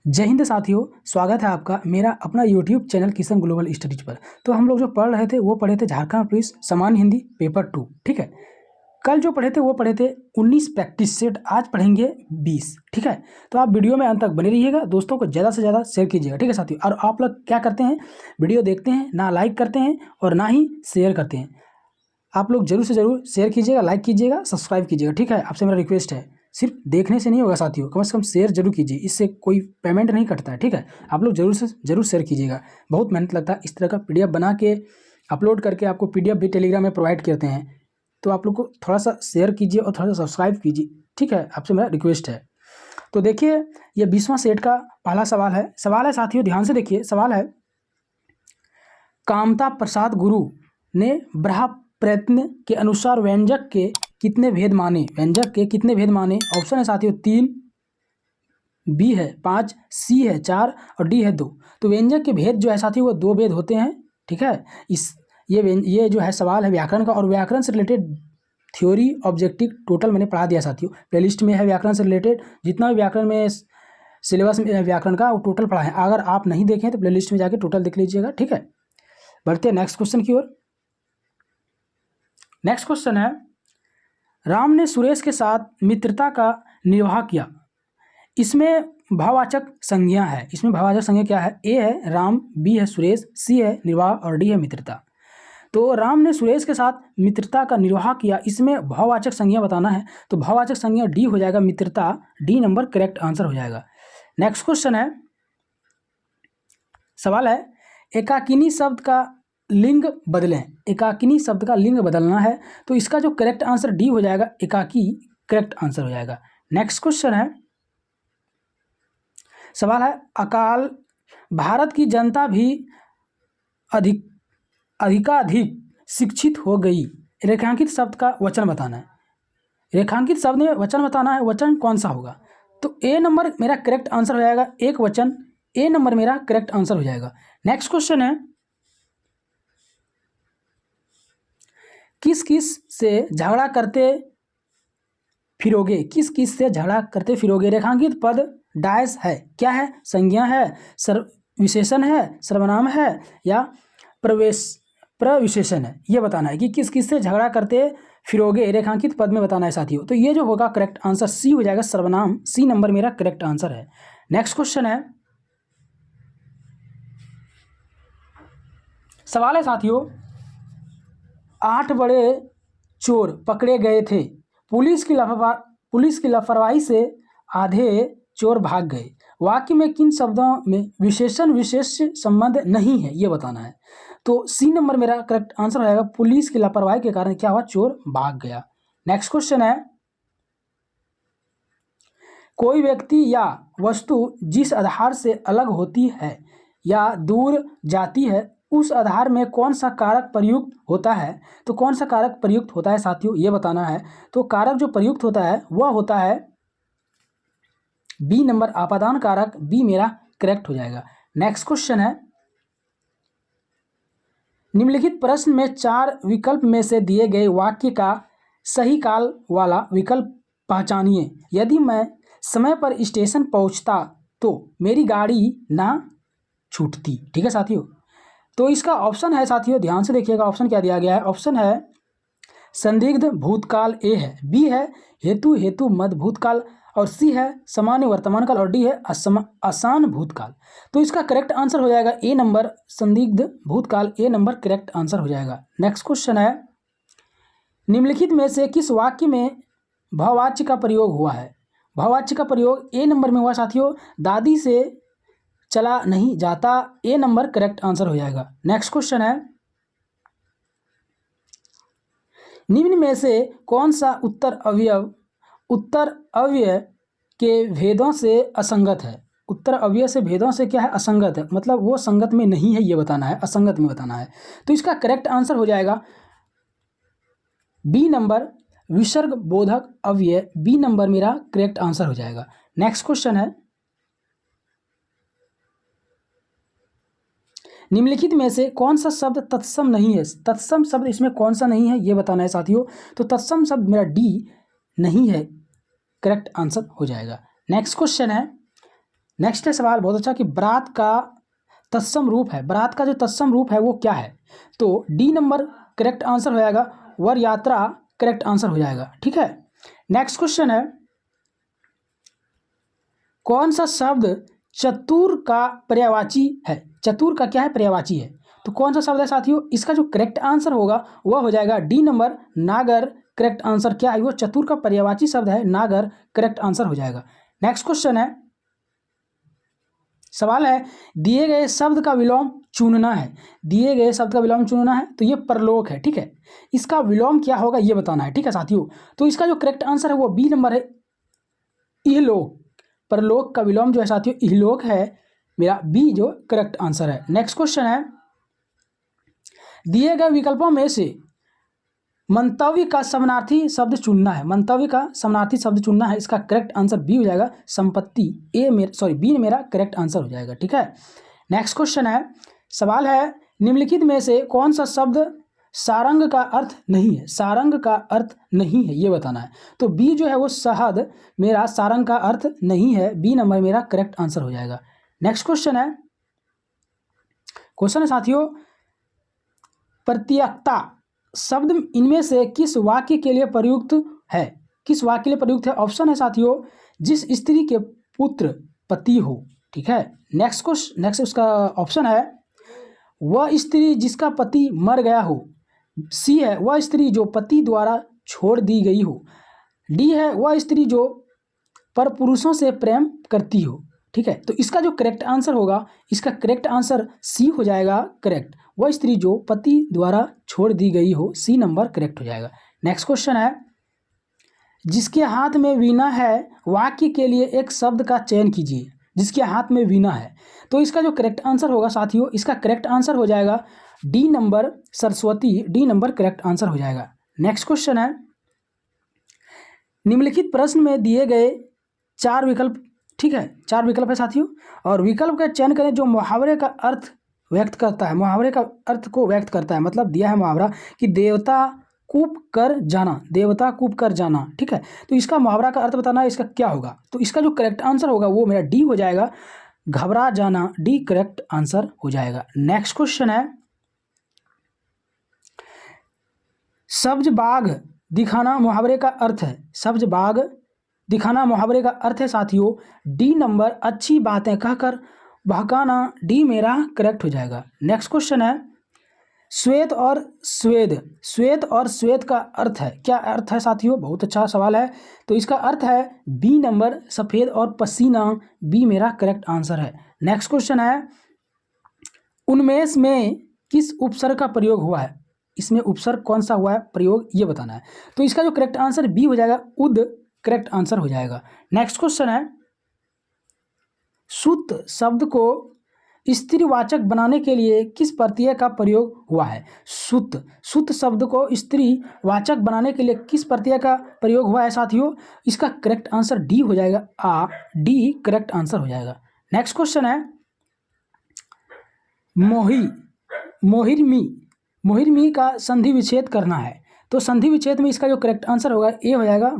जय हिंद साथियों, स्वागत है आपका मेरा अपना YouTube channel Kishan global studies पर। तो हम लोग जो पढ़ रहे थे वो पढ़े थे झारखंड पुलिस सामान्य हिंदी पेपर 2। ठीक है, कल जो पढ़े थे वो पढ़े थे 19 प्रैक्टिस सेट, आज पढ़ेंगे 20। ठीक है, तो आप वीडियो में अंत तक बने रहिएगा, दोस्तों को ज़्यादा से ज़्यादा शेयर कीजिएगा। ठीक है साथियों, और आप लोग क्या करते हैं, वीडियो देखते हैं ना, लाइक करते हैं और ना ही शेयर करते हैं। आप लोग जरूर से जरूर शेयर कीजिएगा, लाइक कीजिएगा, सब्सक्राइब कीजिएगा। ठीक है, आपसे मेरा रिक्वेस्ट है, सिर्फ देखने से नहीं होगा साथियों, कम से कम शेयर जरूर कीजिए, इससे कोई पेमेंट नहीं कटता है। ठीक है, आप लोग जरूर से जरूर शेयर कीजिएगा, बहुत मेहनत लगता है। इस तरह का पीडीएफ बना के अपलोड करके आपको पीडीएफ भी टेलीग्राम में प्रोवाइड करते हैं, तो आप लोग को थोड़ा सा शेयर कीजिए और थोड़ा सा सब्सक्राइब कीजिए। ठीक है, आपसे मेरा रिक्वेस्ट है। तो देखिए, ये 20वां सेट का पहला सवाल है साथियों, ध्यान से देखिए। सवाल है, कामता प्रसाद गुरु ने ब्रह्म प्रयत्न के अनुसार व्यंजक के कितने भेद माने? व्यंजक के कितने भेद माने? ऑप्शन है साथियों 3, बी है 5, सी है 4 और डी है 2। तो व्यंजक के भेद जो है साथियों वो 2 भेद होते हैं। ठीक है, ये जो है सवाल है व्याकरण का, और व्याकरण से रिलेटेड थ्योरी ऑब्जेक्टिव टोटल मैंने पढ़ा दिया साथियों, प्लेलिस्ट में है व्याकरण से रिलेटेड जितना भी व्याकरण में सिलेबस में व्याकरण का वो टोटल पढ़ा है। अगर आप नहीं देखें तो प्लेलिस्ट में जाके टोटल देख लीजिएगा। ठीक है, बढ़ते हैं नेक्स्ट क्वेश्चन की ओर। नेक्स्ट क्वेश्चन है, राम ने सुरेश के साथ मित्रता का निर्वाह किया। इसमें भाववाचक संज्ञा है, इसमें भाववाचक संज्ञा क्या है? ए है राम, बी है सुरेश, सी है निर्वाह और डी है मित्रता। तो राम ने सुरेश के साथ मित्रता का निर्वाह किया, इसमें भाववाचक संज्ञा बताना है, तो भाववाचक संज्ञा डी हो जाएगा, मित्रता। डी नंबर करेक्ट आंसर हो जाएगा। नेक्स्ट क्वेश्चन है, सवाल है, एकाकिनी शब्द का लिंग बदलें। एकाकिनी शब्द का लिंग बदलना है, तो इसका जो करेक्ट आंसर डी हो जाएगा, एकाकी करेक्ट आंसर हो जाएगा। नेक्स्ट क्वेश्चन है, सवाल है, अकाल भारत की जनता भी अधिकाधिक शिक्षित हो गई। रेखांकित शब्द का वचन बताना है। रेखांकित शब्द में वचन बताना है, वचन कौन सा होगा? तो ए नंबर मेरा करेक्ट आंसर हो जाएगा, एक वचन। ए नंबर मेरा करेक्ट आंसर हो जाएगा। नेक्स्ट क्वेश्चन है, किस किस से झगड़ा करते फिरोगे? किस किस से झगड़ा करते फिरोगे? रेखांकित पद डैश है, क्या है? संज्ञा है, विशेषण है, सर्वनाम है या प्रविशेषण है? ये बताना है कि किस किस से झगड़ा करते फिरोगे, रेखांकित पद में बताना है साथियों। तो ये जो होगा करेक्ट आंसर सी हो जाएगा, सर्वनाम। सी नंबर मेरा करेक्ट आंसर है। नेक्स्ट क्वेश्चन है, सवाल है साथियों, 8 बड़े चोर पकड़े गए थे, पुलिस की लापरवाही से आधे चोर भाग गए। वाक्य में किन शब्दों में विशेषण विशेष संबंध नहीं है, ये बताना है। तो सी नंबर मेरा करेक्ट आंसर हो जाएगा, पुलिस की लापरवाही के कारण क्या हुआ, चोर भाग गया। नेक्स्ट क्वेश्चन है, कोई व्यक्ति या वस्तु जिस आधार से अलग होती है या दूर जाती है, उस आधार में कौन सा कारक प्रयुक्त होता है? तो कौन सा कारक प्रयुक्त होता है साथियों, ये बताना है। तो कारक जो प्रयुक्त होता है वह होता है बी नंबर, आपादान कारक। बी मेरा करेक्ट हो जाएगा। नेक्स्ट क्वेश्चन है, निम्नलिखित प्रश्न में 4 विकल्प में से दिए गए वाक्य का सही काल वाला विकल्प पहचानिए। यदि मैं समय पर स्टेशन पहुंचता तो मेरी गाड़ी ना छूटती। ठीक है साथियों, तो इसका ऑप्शन है साथियों, ध्यान से देखिएगा, ऑप्शन क्या दिया गया है। ऑप्शन है संदिग्ध भूतकाल, ए है, बी है हेतु मध्य भूतकाल, और सी है सामान्य वर्तमान काल, और डी है आसान भूतकाल। तो इसका करेक्ट आंसर हो जाएगा ए नंबर, संदिग्ध भूतकाल। ए नंबर करेक्ट आंसर हो जाएगा। नेक्स्ट क्वेश्चन है, निम्नलिखित में से किस वाक्य में भाववाच्य का प्रयोग हुआ है? भाववाच्य का प्रयोग ए नंबर में हुआ साथियों, दादी से चला नहीं जाता। ए नंबर करेक्ट आंसर हो जाएगा। नेक्स्ट क्वेश्चन है, निम्न में से कौन सा उत्तर अव्यय के भेदों से असंगत है? उत्तर अव्यय से भेदों से क्या है, असंगत है, मतलब वो संगत में नहीं है, ये बताना है, असंगत में बताना है। तो इसका करेक्ट आंसर हो जाएगा बी नंबर, विसर्ग बोधक अव्यय। बी नंबर मेरा करेक्ट आंसर हो जाएगा। नेक्स्ट क्वेश्चन है, निम्नलिखित में से कौन सा शब्द तत्सम नहीं है? तत्सम शब्द इसमें कौन सा नहीं है, ये बताना है साथियों। तो तत्सम शब्द मेरा डी नहीं है, करेक्ट आंसर हो जाएगा। नेक्स्ट क्वेश्चन है, नेक्स्ट है सवाल बहुत अच्छा कि बरात का तत्सम रूप है, बरात का जो तत्सम रूप है वो क्या है? तो डी नंबर करेक्ट आंसर हो जाएगा, वर यात्रा करेक्ट आंसर हो जाएगा। ठीक है, नेक्स्ट क्वेश्चन है कौन सा शब्द चतुर का पर्यायवाची है? चतुर का क्या है? पर्यायवाची है। तो कौन सा शब्द है साथियों? इसका जो करेक्ट आंसर होगा वह हो जाएगा डी नंबर नागर। करेक्ट आंसर क्या है? वो चतुर का पर्यायवाची शब्द है नागर, करेक्ट आंसर हो जाएगा। नेक्स्ट क्वेश्चन है, सवाल है दिए गए शब्द का विलोम चुनना है। दिए गए शब्द का विलोम चुनना है, तो ये परलोक है। ठीक है, इसका विलोम क्या होगा ये बताना है। ठीक है साथियों, तो इसका जो करेक्ट आंसर है वो बी नंबर है, इहलोक। परलोक का विलोम जो है साथियों इहलोक है, मेरा बी जो करेक्ट आंसर है। नेक्स्ट क्वेश्चन है दिए गए विकल्पों में से मंतव्य का समानार्थी शब्द चुनना है। मंतव्य का समानार्थी शब्द चुनना है, इसका करेक्ट आंसर बी हो जाएगा संपत्ति। बी मेरा करेक्ट आंसर हो जाएगा। ठीक है, नेक्स्ट क्वेश्चन है, सवाल है निम्नलिखित में से कौन सा शब्द सारंग का अर्थ नहीं है? सारंग का अर्थ नहीं है ये बताना है। तो बी जो है वो शहद मेरा सारंग का अर्थ नहीं है, बी नंबर मेरा करेक्ट आंसर हो जाएगा। नेक्स्ट क्वेश्चन है साथियों प्रत्यक्षता शब्द इनमें से किस वाक्य के लिए प्रयुक्त है? किस वाक्य के लिए प्रयुक्त है? ऑप्शन है साथियों जिस स्त्री के पुत्र पति हो। ठीक है, नेक्स्ट उसका ऑप्शन है वह स्त्री जिसका पति मर गया हो। सी है वह स्त्री जो पति द्वारा छोड़ दी गई हो। डी है वह स्त्री जो पर पुरुषों से प्रेम करती हो। ठीक है, तो इसका जो करेक्ट आंसर होगा, इसका करेक्ट आंसर सी हो जाएगा करेक्ट, वह स्त्री जो पति द्वारा छोड़ दी गई हो, सी नंबर करेक्ट हो जाएगा। नेक्स्ट क्वेश्चन है जिसके हाथ में वीणा है वाक्य के लिए एक शब्द का चयन कीजिए। जिसके हाथ में वीणा है, तो इसका जो करेक्ट आंसर होगा साथियों, इसका करेक्ट आंसर हो जाएगा D number Saraswati, D number correct answer हो जाएगा। नेक्स्ट क्वेश्चन है निम्नलिखित प्रश्न में दिए गए 4 विकल्प, ठीक है 4 विकल्प है साथियों, और विकल्प का चयन करें जो मुहावरे का अर्थ व्यक्त करता है। मुहावरे का अर्थ को व्यक्त करता है, मतलब दिया है मुहावरा कि देवता कूप कर जाना, देवता कूप कर जाना। ठीक है, तो इसका मुहावरा का अर्थ बताना है, इसका क्या होगा? तो इसका जो करेक्ट आंसर होगा वो मेरा डी हो जाएगा, घबरा जाना, डी करेक्ट आंसर हो जाएगा। नेक्स्ट क्वेश्चन है सब्ज बाग दिखाना मुहावरे का अर्थ है। सब्ज बाग दिखाना मुहावरे का अर्थ है साथियों डी नंबर अच्छी बातें कहकर बहकाना, डी मेरा करेक्ट हो जाएगा। नेक्स्ट क्वेश्चन है श्वेत और स्वेद, श्वेत और श्वेत का अर्थ है, क्या अर्थ है साथियों? बहुत अच्छा सवाल है। तो इसका अर्थ है बी नंबर सफ़ेद और पसीना, बी मेरा करेक्ट आंसर है। नेक्स्ट क्वेश्चन है उन्मेष में किस उपसर्ग का प्रयोग हुआ है? इसमें उपसर्ग कौन सा हुआ है प्रयोग, ये बताना है। तो इसका जो करेक्ट आंसर बी हो जाएगा, उद करेक्ट आंसर हो जाएगा। नेक्स्ट क्वेश्चन है सुत शब्द को स्त्रीवाचक बनाने के लिए किस प्रत्यय का प्रयोग हुआ है? सुत शब्द को स्त्रीवाचक बनाने के लिए किस प्रत्यय का प्रयोग हुआ है साथियों? इसका करेक्ट आंसर डी हो जाएगा, डी करेक्ट आंसर हो जाएगा। नेक्स्ट क्वेश्चन है मोहिरमी का संधि विच्छेद करना है। तो संधि विच्छेद में इसका जो करेक्ट आंसर होगा ए हो जाएगा,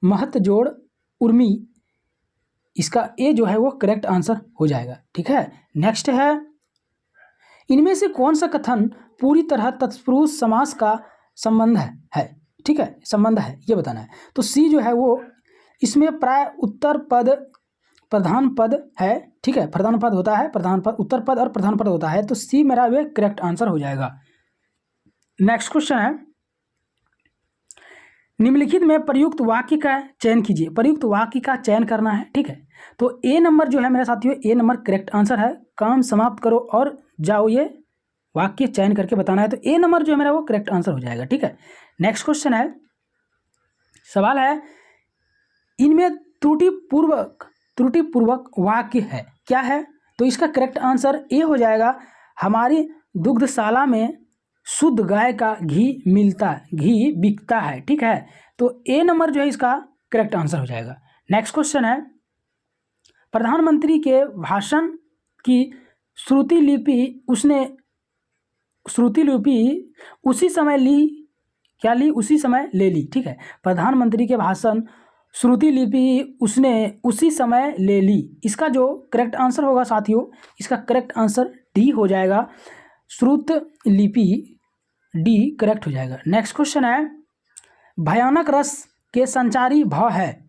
महत जोड़ उर्मी, इसका ए जो है वो करेक्ट आंसर हो जाएगा। ठीक है, नेक्स्ट है इनमें से कौन सा कथन पूरी तरह तत्पुरुष समास का संबंध है? ठीक है, संबंध है ये बताना है। तो सी जो है वो इसमें प्राय उत्तर पद प्रधान पद है। ठीक है, प्रधान पद होता है, प्रधान पद उत्तर पद और प्रधान पद होता है, तो सी मेरा वे करेक्ट आंसर हो जाएगा। नेक्स्ट क्वेश्चन है निम्नलिखित में प्रयुक्त वाक्य का चयन कीजिए। प्रयुक्त वाक्य का चयन करना है। ठीक है, तो ए नंबर जो है मेरे साथियों, ए नंबर करेक्ट आंसर है, काम समाप्त करो और जाओ, ये वाक्य चयन करके बताना है। तो ए नंबर जो है मेरा वो करेक्ट आंसर हो जाएगा। ठीक है, नेक्स्ट क्वेश्चन है सवाल है इनमें त्रुटिपूर्वक वाक्य है, क्या है? तो इसका करेक्ट आंसर ए हो जाएगा, हमारी दुग्धशाला में शुद्ध गाय का घी मिलता है, घी बिकता है। ठीक है, तो ए नंबर जो है इसका करेक्ट आंसर हो जाएगा। नेक्स्ट क्वेश्चन है प्रधानमंत्री के भाषण की श्रुति लिपि उसी समय ली, क्या ली? उसी समय ले ली। ठीक है, प्रधानमंत्री के भाषण श्रुति लिपि उसने उसी समय ले ली। इसका जो करेक्ट आंसर होगा साथियों, इसका करेक्ट आंसर डी हो जाएगा, श्रुत लिपि, डी करेक्ट हो जाएगा। नेक्स्ट क्वेश्चन है, भयानक रस के संचारी भाव है।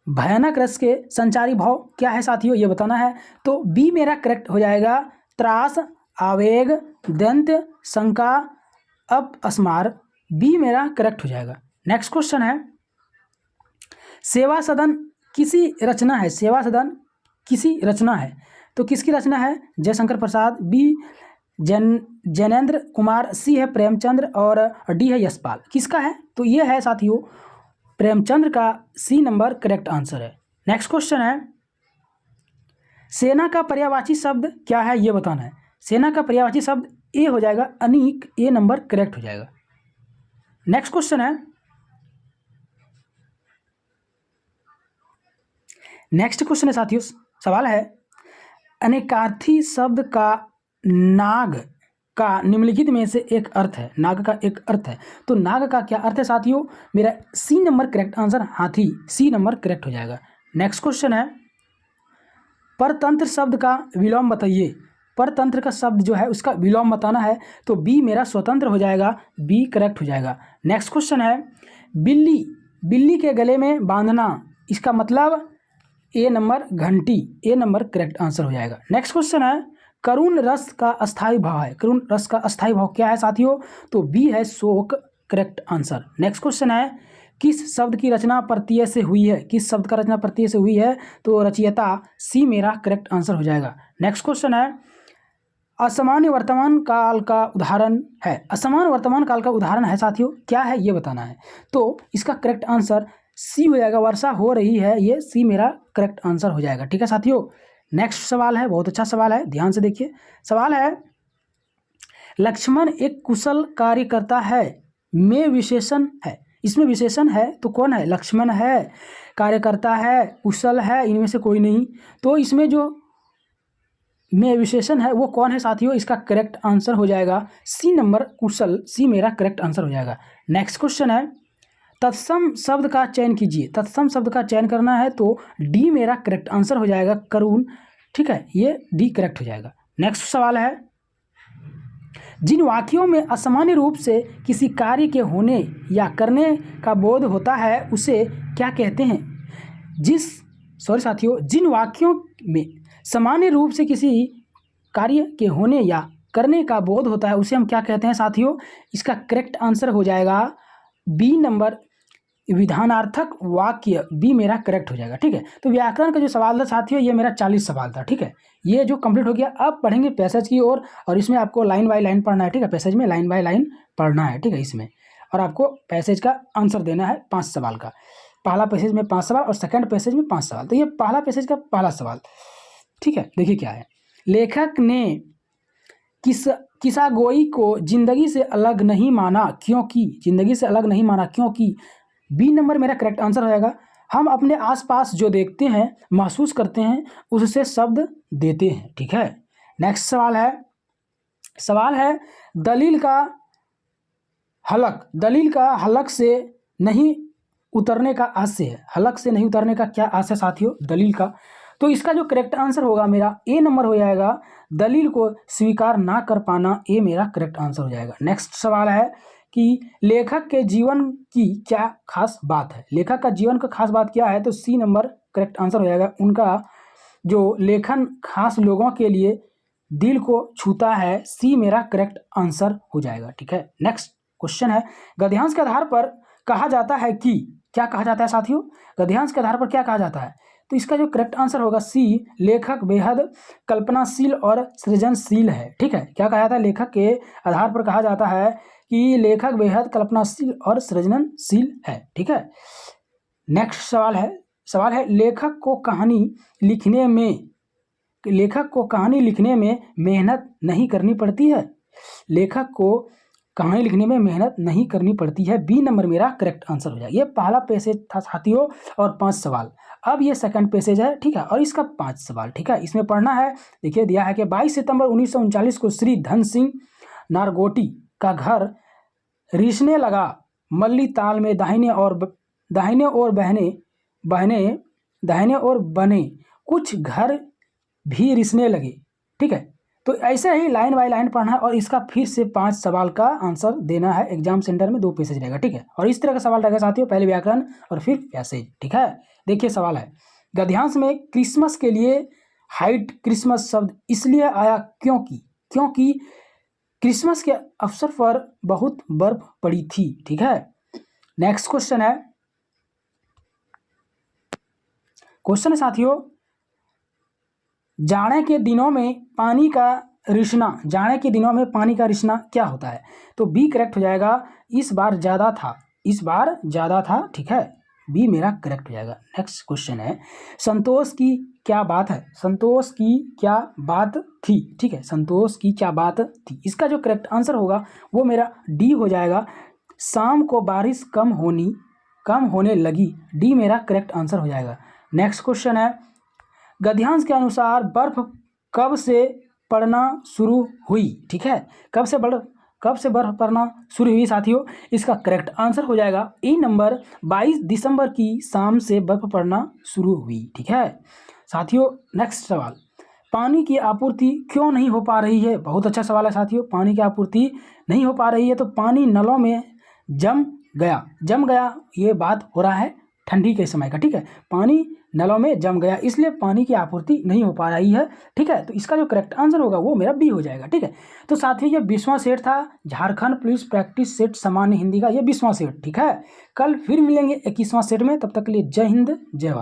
भयानक रस के संचारी भाव क्या है साथियों, ये बताना है। तो बी मेरा करेक्ट हो जाएगा, त्रास, आवेग, दंत, शंका, अपस्मार, बी मेरा करेक्ट हो जाएगा। नेक्स्ट क्वेश्चन है, सेवा सदन किसी रचना है। सेवा सदन किसी रचना है, तो किसकी रचना है? जयशंकर प्रसाद, बी जैनेन्द्र कुमार, सी है प्रेमचंद्र और डी है यशपाल। किसका है? तो ये है साथियों प्रेमचंद्र का, सी नंबर करेक्ट आंसर है। नेक्स्ट क्वेश्चन है, सेना का पर्यायवाची शब्द क्या है, ये बताना है। सेना का पर्यायवाची शब्द ए हो जाएगा, अनीक, ए नंबर करेक्ट हो जाएगा। नेक्स्ट क्वेश्चन है, नेक्स्ट क्वेश्चन है साथियों, सवाल है, अनेकार्थी शब्द का नाग का निम्नलिखित में से एक अर्थ है। नाग का एक अर्थ है, तो नाग का क्या अर्थ है साथियों? मेरा सी नंबर करेक्ट आंसर हाथी, सी नंबर करेक्ट हो जाएगा। नेक्स्ट क्वेश्चन है, परतंत्र शब्द का विलोम बताइए। परतंत्र का शब्द जो है उसका विलोम बताना है, तो बी मेरा स्वतंत्र हो जाएगा, बी करेक्ट हो जाएगा। नेक्स्ट क्वेश्चन है, बिल्ली, बिल्ली के गले में बांधना, इसका मतलब ए नंबर घंटी, ए नंबर करेक्ट आंसर हो जाएगा। नेक्स्ट क्वेश्चन है, करुण रस का अस्थाई भाव है। करुण रस का अस्थाई भाव क्या है साथियों? तो बी है शोक, करेक्ट आंसर। नेक्स्ट क्वेश्चन है, किस शब्द की रचना प्रत्यय से हुई है? किस शब्द का रचना प्रत्यय से हुई है? तो रचयिता, सी मेरा करेक्ट आंसर हो जाएगा। नेक्स्ट क्वेश्चन है, असामान्य वर्तमान काल का उदाहरण है। असामान्य वर्तमान काल का उदाहरण है साथियों, क्या है ये बताना है। तो इसका करेक्ट आंसर सी हो जाएगा, वर्षा हो रही है, ये सी मेरा करेक्ट आंसर हो जाएगा। ठीक है साथियों। नेक्स्ट सवाल है, बहुत अच्छा सवाल है, ध्यान से देखिए। सवाल है, लक्ष्मण एक कुशल कार्यकर्ता है, में विशेषण है। इसमें विशेषण है तो कौन है? लक्ष्मण है, कार्यकर्ता है, कुशल है, इनमें से कोई नहीं। तो इसमें जो में विशेषण है वो कौन है साथियों? इसका करेक्ट आंसर हो जाएगा सी नंबर कुशल, सी मेरा करेक्ट आंसर हो जाएगा। नेक्स्ट क्वेश्चन है, तत्सम शब्द का चयन कीजिए। तत्सम शब्द का चयन करना है तो डी मेरा करेक्ट आंसर हो जाएगा, करुण। ठीक है, ये डी करेक्ट हो जाएगा। नेक्स्ट सवाल है, जिन वाक्यों में असामान्य रूप से किसी कार्य के होने या करने का बोध होता है उसे क्या कहते हैं? जिन वाक्यों में सामान्य रूप से किसी कार्य के होने या करने का बोध होता है उसे हम क्या कहते हैं साथियों? इसका करेक्ट आंसर हो जाएगा बी नंबर विधानार्थक वाक्य, बी मेरा करेक्ट हो जाएगा। ठीक है, तो व्याकरण का जो सवाल था साथियों ये मेरा 40 सवाल था। ठीक है, ये जो कंप्लीट हो गया। अब पढ़ेंगे पैसेज की ओर, और इसमें आपको लाइन बाय लाइन पढ़ना है। ठीक है, पैसेज में लाइन बाय लाइन पढ़ना है। ठीक है, इसमें और आपको पैसेज का आंसर देना है 5 सवाल का। पहला पैसेज में 5 सवाल और सेकंड पैसेज में 5 सवाल। तो ये पहला पैसेज का पहला सवाल। ठीक है, देखिए क्या है। लेखक ने किसागोई को जिंदगी से अलग नहीं माना क्योंकि, जिंदगी से अलग नहीं माना क्योंकि, बी नंबर मेरा करेक्ट आंसर हो जाएगा। हम अपने आसपास जो देखते हैं, महसूस करते हैं, उससे शब्द देते हैं। ठीक है, नेक्स्ट सवाल है दलील का हलक से नहीं उतरने का आशय है। हलक से नहीं उतरने का क्या आशय साथियों? दलील का। तो इसका जो करेक्ट आंसर होगा मेरा ए नंबर हो जाएगा, दलील को स्वीकार ना कर पाना, ए मेरा करेक्ट आंसर हो जाएगा। नेक्स्ट सवाल है कि लेखक के जीवन की क्या खास बात है। लेखक का जीवन का खास बात क्या है? तो सी नंबर करेक्ट आंसर हो जाएगा। उनका जो लेखन खास लोगों के लिए दिल को छूता है, सी मेरा करेक्ट आंसर हो जाएगा। ठीक है, नेक्स्ट क्वेश्चन है, गद्यांश के आधार पर कहा जाता है कि, क्या कहा जाता है साथियों? गद्यांश के आधार पर क्या कहा जाता है? तो इसका जो करेक्ट आंसर होगा सी, लेखक बेहद कल्पनाशील और सृजनशील है। ठीक है, क्या कहा जाता है? लेखक के आधार पर कहा जाता है कि लेखक बेहद कल्पनाशील और सृजनशील है। ठीक है, नेक्स्ट सवाल है लेखक को कहानी लिखने में मेहनत नहीं करनी पड़ती है। लेखक को कहानी लिखने में मेहनत नहीं करनी पड़ती है, बी नंबर मेरा करेक्ट आंसर हो जाएगा। ये पहला पैसेज था साथियों और 5 सवाल। अब ये सेकंड पैसेज है। ठीक है, और इसका 5 सवाल। ठीक है, इसमें पढ़ना है। देखिए दिया है कि 22 सितंबर 1939 को श्री धन सिंह नारगोटी का घर रिसने लगा। मल्ली ताल में दाहिने और दाहिने और दाहिने और बने कुछ घर भी रिसने लगे। ठीक है, तो ऐसे ही लाइन बाय लाइन पढ़ना है और इसका फिर से 5 सवाल का आंसर देना है। एग्जाम सेंटर में 2 पेसेज रहेगा। ठीक है, और इस तरह का सवाल रहेगा साथियों, पहले व्याकरण और फिर पैसेज। ठीक है, देखिए सवाल है, गद्यांश में क्रिसमस के लिए हाइट क्रिसमस शब्द इसलिए आया क्योंकि क्रिसमस के अवसर पर बहुत बर्फ पड़ी थी। ठीक है, नेक्स्ट क्वेश्चन है साथियों, जाड़े के दिनों में पानी का रिसना क्या होता है? तो बी करेक्ट हो जाएगा, इस बार ज़्यादा था। ठीक है, बी मेरा करेक्ट हो जाएगा। नेक्स्ट क्वेश्चन है, संतोष की क्या बात थी? ठीक है, संतोष की क्या बात थी? इसका जो करेक्ट आंसर होगा वो मेरा डी हो जाएगा, शाम को बारिश कम होने लगी। डी मेरा करेक्ट आंसर हो जाएगा। नेक्स्ट क्वेश्चन है, गद्यांश के अनुसार बर्फ कब से पड़ना शुरू हुई? ठीक है, कब से बर्फ पड़ना शुरू हुई साथियों? इसका करेक्ट आंसर हो जाएगा ई नंबर, 22 दिसंबर की शाम से बर्फ पड़ना शुरू हुई। ठीक है साथियों, नेक्स्ट सवाल, पानी की आपूर्ति क्यों नहीं हो पा रही है? बहुत अच्छा सवाल है साथियों, पानी की आपूर्ति नहीं हो पा रही है तो पानी नलों में जम गया, ये बात हो रहा है ठंडी के समय का। ठीक है, पानी नलों में जम गया, इसलिए पानी की आपूर्ति नहीं हो पा रही है। ठीक है, तो इसका जो करेक्ट आंसर होगा वो मेरा बी हो जाएगा। ठीक है, तो साथियों ये 20वां सेट था झारखंड पुलिस प्रैक्टिस सेट सामान्य हिंदी का, ये 20वां सेट। ठीक है, कल फिर मिलेंगे 21वां सेट में, तब तक के लिए जय हिंद जय भारत।